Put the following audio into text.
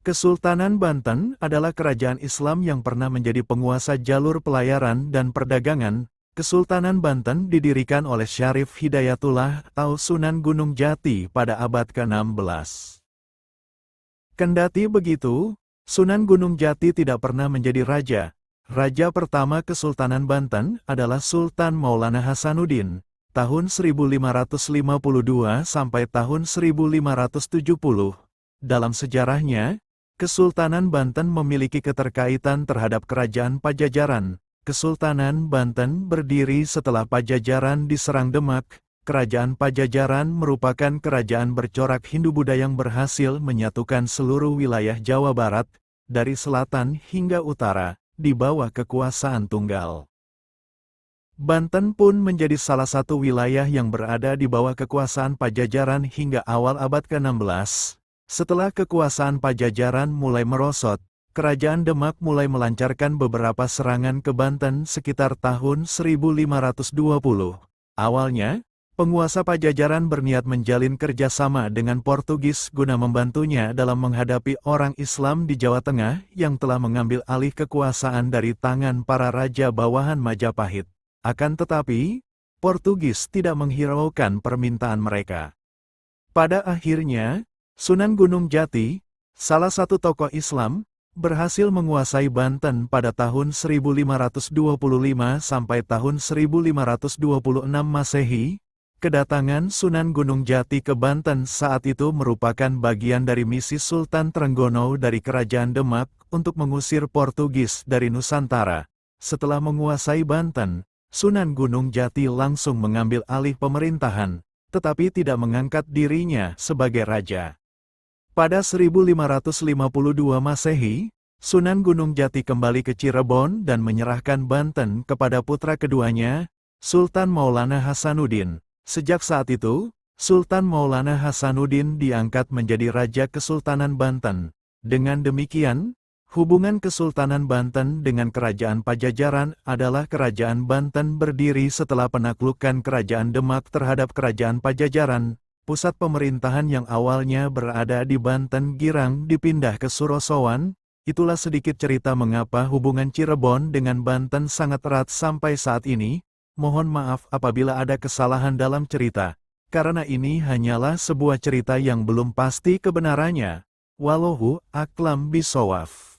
Kesultanan Banten adalah kerajaan Islam yang pernah menjadi penguasa jalur pelayaran dan perdagangan. Kesultanan Banten didirikan oleh Syarif Hidayatullah atau Sunan Gunung Jati pada abad ke-16. Kendati begitu, Sunan Gunung Jati tidak pernah menjadi raja. Raja pertama Kesultanan Banten adalah Sultan Maulana Hasanuddin, tahun 1552 sampai tahun 1570. Dalam sejarahnya, Kesultanan Banten memiliki keterkaitan terhadap Kerajaan Pajajaran. Kesultanan Banten berdiri setelah Pajajaran diserang Demak. Kerajaan Pajajaran merupakan kerajaan bercorak Hindu-Buddha yang berhasil menyatukan seluruh wilayah Jawa Barat, dari selatan hingga utara, di bawah kekuasaan tunggal. Banten pun menjadi salah satu wilayah yang berada di bawah kekuasaan Pajajaran hingga awal abad ke-16. Setelah kekuasaan Pajajaran mulai merosot, Kerajaan Demak mulai melancarkan beberapa serangan ke Banten sekitar tahun 1520. Awalnya, penguasa Pajajaran berniat menjalin kerjasama dengan Portugis guna membantunya dalam menghadapi orang Islam di Jawa Tengah yang telah mengambil alih kekuasaan dari tangan para raja bawahan Majapahit. Akan tetapi, Portugis tidak menghiraukan permintaan mereka. Pada akhirnya, Sunan Gunung Jati, salah satu tokoh Islam, berhasil menguasai Banten pada tahun 1525 sampai tahun 1526 Masehi. Kedatangan Sunan Gunung Jati ke Banten saat itu merupakan bagian dari misi Sultan Trenggono dari Kerajaan Demak untuk mengusir Portugis dari Nusantara. Setelah menguasai Banten, Sunan Gunung Jati langsung mengambil alih pemerintahan, tetapi tidak mengangkat dirinya sebagai raja. Pada 1552 Masehi, Sunan Gunung Jati kembali ke Cirebon dan menyerahkan Banten kepada putra keduanya, Sultan Maulana Hasanuddin. Sejak saat itu, Sultan Maulana Hasanuddin diangkat menjadi Raja Kesultanan Banten. Dengan demikian, hubungan Kesultanan Banten dengan Kerajaan Pajajaran adalah Kerajaan Banten berdiri setelah penaklukan Kerajaan Demak terhadap Kerajaan Pajajaran. Pusat pemerintahan yang awalnya berada di Banten Girang dipindah ke Surosowan. Itulah sedikit cerita mengapa hubungan Cirebon dengan Banten sangat erat sampai saat ini. Mohon maaf apabila ada kesalahan dalam cerita, karena ini hanyalah sebuah cerita yang belum pasti kebenarannya. Wallahu a'lam bishawab.